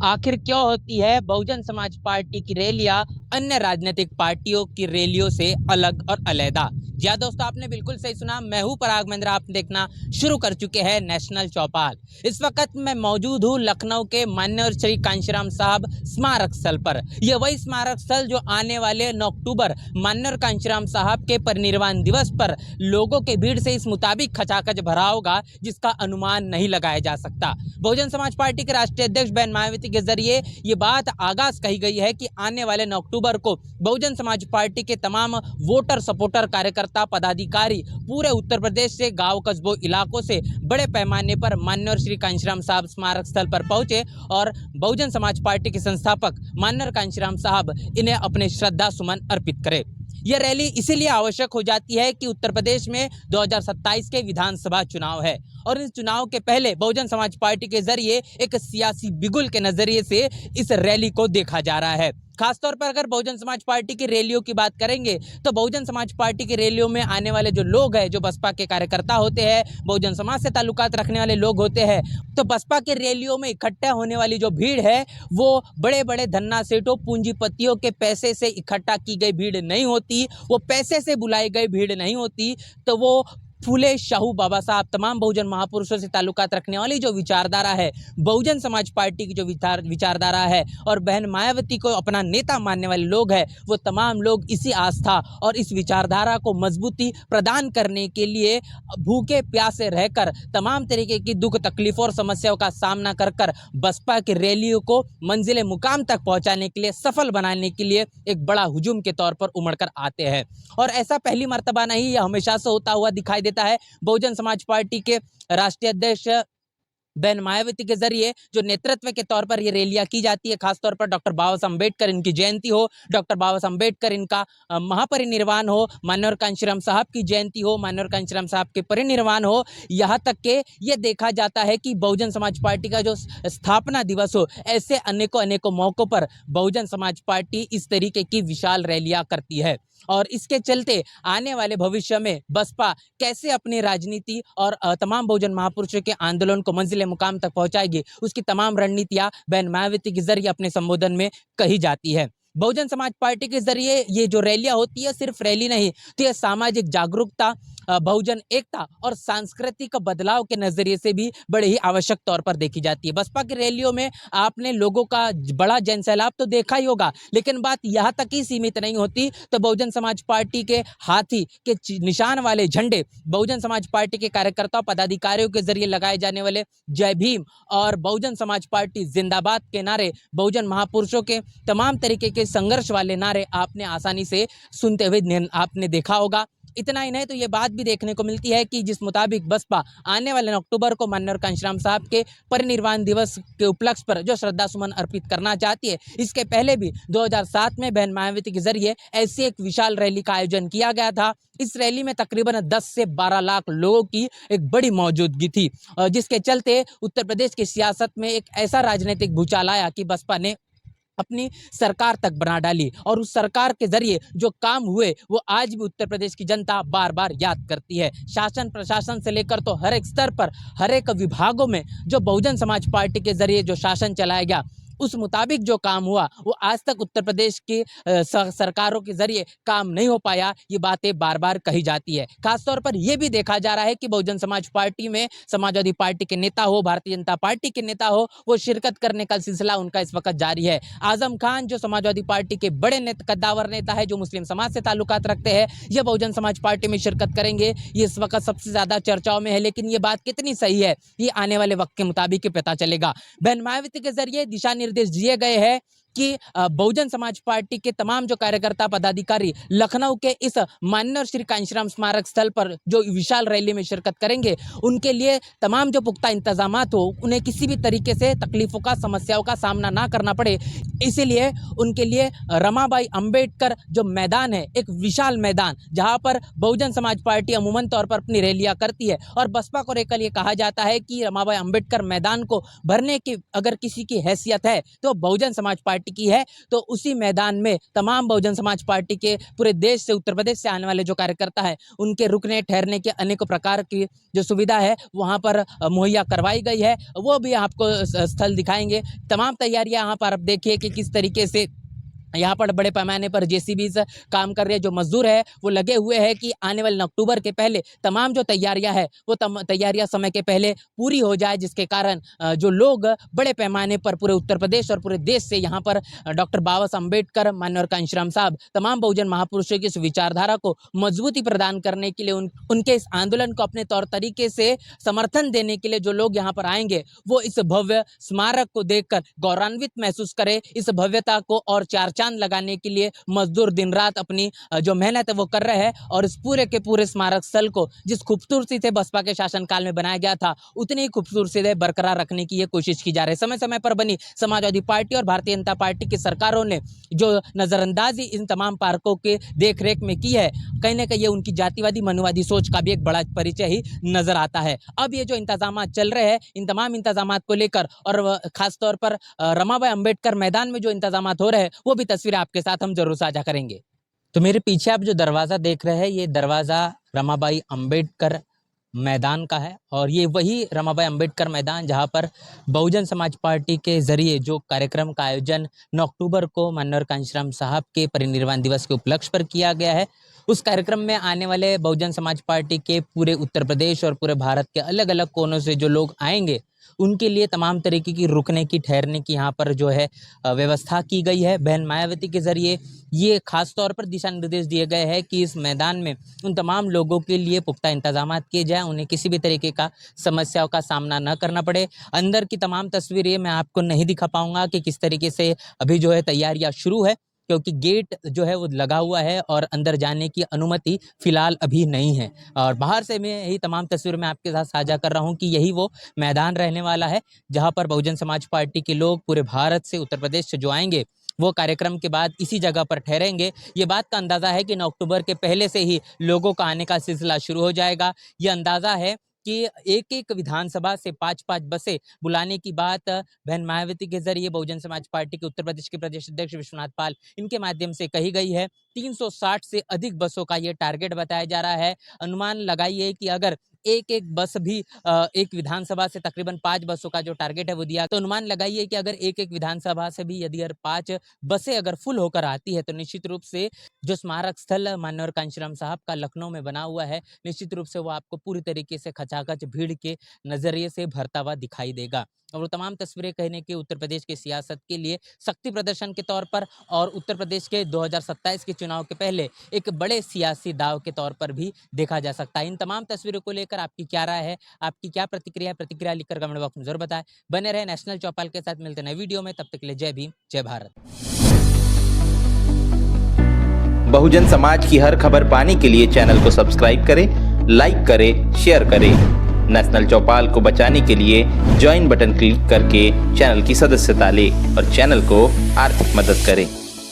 आखिर क्यों होती है बहुजन समाज पार्टी की रैलियां अन्य राजनीतिक पार्टियों की रैलियों से अलग और अलैदा। जी हाँ दोस्तों, आपने बिल्कुल सही सुना। मैं हूं पराग महेंद्र। आप देखना शुरू कर चुके हैं नेशनल चौपाल। इस वक्त मैं मौजूद हूं लखनऊ के माननीय श्री कांशीराम साहब स्मारक स्थल पर। यह वही स्मारक स्थल जो आने वाले 9 अक्टूबर माननीय कांशीराम साहब के परिनिर्वाण दिवस पर लोगों के भीड़ से इस मुताबिक खचाखच भरा होगा जिसका अनुमान नहीं लगाया जा सकता। बहुजन समाज पार्टी के राष्ट्रीय अध्यक्ष बहन मायावती के जरिए ये बात आगाज कही गई है कि आने वाले 9 अक्टूबर को बहुजन समाज पार्टी के तमाम वोटर सपोर्टर कार्यकर्ता पदाधिकारी पूरे उत्तर प्रदेश से गांव कस्बों इलाकों से बड़े पैमाने पर माननीय श्री कांशीराम साहब स्मारक स्थल पर पहुंचे और बहुजन समाज पार्टी के संस्थापक माननीय कांशीराम साहब इन्हें अपने श्रद्धा सुमन अर्पित करें। यह रैली इसीलिए आवश्यक हो जाती है कि उत्तर प्रदेश में 2027 के विधानसभा चुनाव है और इस चुनाव के पहले बहुजन समाज पार्टी के जरिए एक सियासी बिगुल के नजरिए से इस रैली को देखा जा रहा है। खासतौर पर अगर बहुजन समाज पार्टी की रैलियों की बात करेंगे तो बहुजन समाज पार्टी की रैलियों में आने वाले जो लोग हैं, जो बसपा के कार्यकर्ता होते हैं, बहुजन समाज से ताल्लुकात रखने वाले लोग होते हैं, तो बसपा के रैलियों में इकट्ठा होने वाली जो भीड़ है वो बड़े बड़े धन्ना सेठों पूंजीपतियों के पैसे से इकट्ठा की गई भीड़ नहीं होती, वो पैसे से बुलाई गई भीड़ नहीं होती। तो वो फूले शाहू बाबा साहब, तमाम बहुजन महापुरुषों से ताल्लुकात रखने वाली जो विचारधारा है, बहुजन समाज पार्टी की जो विचारधारा है और बहन मायावती को अपना नेता मानने वाले लोग हैं, वो तमाम लोग इसी आस्था और इस विचारधारा को मजबूती प्रदान करने के लिए भूखे प्यासे रहकर तमाम तरीके की दुख तकलीफों और समस्याओं का सामना कर कर बसपा की रैलियों को मंजिले मुकाम तक पहुंचाने के लिए, सफल बनाने के लिए एक बड़ा हुजूम के तौर पर उमड़ कर आते हैं। और ऐसा पहली मर्तबा नहीं, यह हमेशा से होता हुआ दिखाई देता है। बहुजन समाज पार्टी के राष्ट्रीय अध्यक्ष बहन मायावती के जरिए जो नेतृत्व के तौर पर ये रैलियां की जाती है, खासतौर पर डॉक्टर बाबा साहब अम्बेडकर इनकी जयंती हो, डॉक्टर बाबा साहब अम्बेडकर इनका महापरिनिर्वाण हो, माननीय कांशीराम साहब की जयंती हो, माननीय कांशीराम साहब के परिनिर्वाण हो, यहाँ तक के ये देखा जाता है कि बहुजन समाज पार्टी का जो स्थापना दिवस हो, ऐसे अनेकों अनेकों मौकों पर बहुजन समाज पार्टी इस तरीके की विशाल रैलियां करती है। और इसके चलते आने वाले भविष्य में बसपा कैसे अपनी राजनीति और तमाम बहुजन महापुरुषों के आंदोलन को मंजिले मुकाम तक पहुंचाएगी, उसकी तमाम रणनीतियां बहन मायावती के जरिए अपने संबोधन में कही जाती है। बहुजन समाज पार्टी के जरिए ये जो रैलियां होती है, सिर्फ रैली नहीं, तो ये सामाजिक जागरूकता, बहुजन एकता और सांस्कृतिक बदलाव के नजरिए से भी बड़े ही आवश्यक तौर पर देखी जाती है। बसपा की रैलियों में आपने लोगों का बड़ा जन सैलाब तो देखा ही होगा, लेकिन बात यहाँ तक ही सीमित नहीं होती। तो बहुजन समाज पार्टी के हाथी के निशान वाले झंडे, बहुजन समाज पार्टी के कार्यकर्ताओं पदाधिकारियों के जरिए लगाए जाने वाले जय भीम और बहुजन समाज पार्टी जिंदाबाद के नारे, बहुजन महापुरुषों के तमाम तरीके के संघर्ष वाले नारे आपने आसानी से सुनते हुए आपने देखा होगा। इतना ही नहीं तो ये बात भी देखने को मिलती है कि जिस मुताबिक बसपा आने वाले 9 अक्टूबर को माननीय कांशीराम साहब के परिनिर्वाण दिवस के उपलक्ष्य पर जो श्रद्धा सुमन अर्पित करना चाहती है, इसके पहले भी 2007 में बहन मायावती के जरिए ऐसी एक विशाल रैली का आयोजन किया गया था। इस रैली में तकरीबन 10 से 12 लाख लोगों की एक बड़ी मौजूदगी थी, जिसके चलते उत्तर प्रदेश की सियासत में एक ऐसा राजनीतिक भूचाल आया कि बसपा ने अपनी सरकार तक बना डाली और उस सरकार के जरिए जो काम हुए वो आज भी उत्तर प्रदेश की जनता बार बार याद करती है। शासन प्रशासन से लेकर तो हर एक स्तर पर, हर एक विभागों में जो बहुजन समाज पार्टी के जरिए जो शासन चलाया गया, उस मुताबिक जो काम हुआ वो आज तक उत्तर प्रदेश की सरकारों के जरिए काम नहीं हो पाया। ये बातें बार बार कही जाती है। खासतौर पर यह भी देखा जा रहा है कि बहुजन समाज पार्टी में समाजवादी पार्टी के नेता हो, भारतीय जनता पार्टी के नेता हो, वो शिरकत करने का सिलसिला उनका इस वक्त जारी है। आजम खान जो समाजवादी पार्टी के बड़े कद्दावर नेता है, जो मुस्लिम समाज से ताल्लुकात रखते हैं, ये बहुजन समाज पार्टी में शिरकत करेंगे, ये इस वक्त सबसे ज्यादा चर्चाओं में है। लेकिन ये बात कितनी सही है ये आने वाले वक्त के मुताबिक ही पता चलेगा। बहन मायावती के जरिए दिशा निर्देश दिए गए हैं कि बहुजन समाज पार्टी के तमाम जो कार्यकर्ता पदाधिकारी लखनऊ के इस माननीय श्री कांशीराम स्मारक स्थल पर जो विशाल रैली में शिरकत करेंगे, उनके लिए तमाम जो पुख्ता इंतजामात हो, उन्हें किसी भी तरीके से तकलीफों का, समस्याओं का सामना ना करना पड़े, इसीलिए उनके लिए रमाबाई अंबेडकर जो मैदान है, एक विशाल मैदान जहां पर बहुजन समाज पार्टी अमूमन तौर पर अपनी रैलियां करती है और बसपा को लेकर ये कहा जाता है कि रमाबाई अंबेडकर मैदान को भरने की अगर किसी की हैसियत है तो बहुजन समाज पार्टी पार्टी की है, तो उसी मैदान में तमाम बहुजन समाज पार्टी के पूरे देश से, उत्तर प्रदेश से आने वाले जो कार्यकर्ता है, उनके रुकने ठहरने के अनेक प्रकार की जो सुविधा है वहाँ पर मुहैया करवाई गई है। वो भी आपको स्थल दिखाएंगे। तमाम तैयारियां यहाँ पर आप देखिए कि किस तरीके से यहाँ पर बड़े पैमाने पर जेसीबीज काम कर रहे हैं। जो मजदूर है वो लगे हुए हैं कि आने वाले अक्टूबर के पहले तमाम जो तैयारियां है वो तैयारियां समय के पहले पूरी हो जाए, जिसके कारण जो लोग बड़े पैमाने पर पूरे उत्तर प्रदेश और पूरे देश से यहाँ पर डॉक्टर बाबा साहब अम्बेडकर, माननीय कांशीराम साहब, तमाम बहुजन महापुरुषों की इस विचारधारा को मजबूती प्रदान करने के लिए, उनके इस आंदोलन को अपने तौर तरीके से समर्थन देने के लिए जो लोग यहाँ पर आएंगे वो इस भव्य स्मारक को देखकर गौरवान्वित महसूस करे। इस भव्यता को और चार चांद लगाने के लिए मजदूर दिन रात अपनी जो मेहनत है वो कर रहे हैं और इस पूरे के पूरे स्मारक स्थल को जिस खूबसूरती से बसपा के शासनकाल में बनाया गया था उतनी ही खूबसूरती से बरकरार रखने की ये कोशिश की जा रही है। समय समय पर बनी समाजवादी पार्टी और भारतीय जनता पार्टी की सरकारों ने जो नजरअंदाजी इन तमाम पार्कों के देखरेख में की है, कहीं ना कहीं ये उनकी जातिवादी मनुवादी सोच का भी एक बड़ा परिचय ही नजर आता है। अब ये जो इंतजाम चल रहे हैं, इन तमाम इंतजाम को लेकर और खासतौर पर रमाबाई अंबेडकर मैदान में जो इंतजाम हो रहे हैं वो भी तस्वीरें आपके साथ हम जरूर साझा करेंगे। तो मेरे पीछे आप जो दरवाज़ा देख रहे हैं, ये दरवाज़ा रमाबाई अंबेडकर मैदान का है और ये वही रमाबाई अंबेडकर मैदान जहां पर बहुजन समाज पार्टी के जरिए जो कार्यक्रम का आयोजन 9 अक्टूबर को माननीय कांशीराम साहब के परिनिर्वाण दिवस के उपलक्ष्य पर किया गया है। उस कार्यक्रम में आने वाले बहुजन समाज पार्टी के पूरे उत्तर प्रदेश और पूरे भारत के अलग अलग कोनों से जो लोग आएंगे उनके लिए तमाम तरीके की रुकने की, ठहरने की यहाँ पर जो है व्यवस्था की गई है। बहन मायावती के ज़रिए ये खास तौर पर दिशा निर्देश दिए गए हैं कि इस मैदान में उन तमाम लोगों के लिए पुख्ता इंतजाम किए जाएं, उन्हें किसी भी तरीके का समस्याओं का सामना न करना पड़े। अंदर की तमाम तस्वीरें मैं आपको नहीं दिखा पाऊँगा कि किस तरीके से अभी जो है तैयारियाँ शुरू है, क्योंकि गेट जो है वो लगा हुआ है और अंदर जाने की अनुमति फ़िलहाल अभी नहीं है। और बाहर से मैं यही तमाम तस्वीर मैं आपके साथ साझा कर रहा हूँ कि यही वो मैदान रहने वाला है जहाँ पर बहुजन समाज पार्टी के लोग पूरे भारत से, उत्तर प्रदेश से जो आएंगे वो कार्यक्रम के बाद इसी जगह पर ठहरेंगे। ये बात का अंदाज़ा है कि 9 अक्टूबर के पहले से ही लोगों का आने का सिलसिला शुरू हो जाएगा। ये अंदाज़ा है कि एक एक विधानसभा से 5-5 बसें बुलाने की बात बहन मायावती के जरिए बहुजन समाज पार्टी के उत्तर प्रदेश के प्रदेश अध्यक्ष विश्वनाथ पाल इनके माध्यम से कही गई है। 360 से अधिक बसों का ये टारगेट बताया जा रहा है। अनुमान लगाइए कि अगर एक एक बस भी एक विधानसभा से तकरीबन 5 बसों का जो टारगेट है वो दिया, तो अनुमान लगाइए कि अगर एक एक विधानसभा से भी यदि 5 बसें अगर फुल होकर आती है तो निश्चित रूप से जो स्मारक स्थल माननीय कांशीराम साहब का लखनऊ में बना हुआ है, निश्चित रूप से वो आपको पूरी तरीके से खचाखच भीड़ के नजरिए से भरता हुआ दिखाई देगा। और वो तमाम तस्वीरें कहने की उत्तर प्रदेश की सियासत के लिए शक्ति प्रदर्शन के तौर पर और उत्तर प्रदेश के 2027 के चुनाव के पहले एक बड़े सियासी दाव के तौर पर भी देखा जा सकता है। इन तमाम तस्वीरों को लेकर आपकी क्या राय है, आपकी क्या प्रतिक्रिया है? प्रतिक्रिया लिखकर कमेंट बॉक्स में जरूर बताएं। बने रहे नेशनल चौपाल के साथ, मिलते नए वीडियो में, तब तक के लिए जय भीम, जय भारत। बहुजन समाज की हर खबर पाने के लिए चैनल को सब्सक्राइब करें, लाइक करें, शेयर करें। नेशनल चौपाल को बचाने के लिए ज्वाइन बटन क्लिक करके चैनल की सदस्यता लें और चैनल को आर्थिक मदद करें।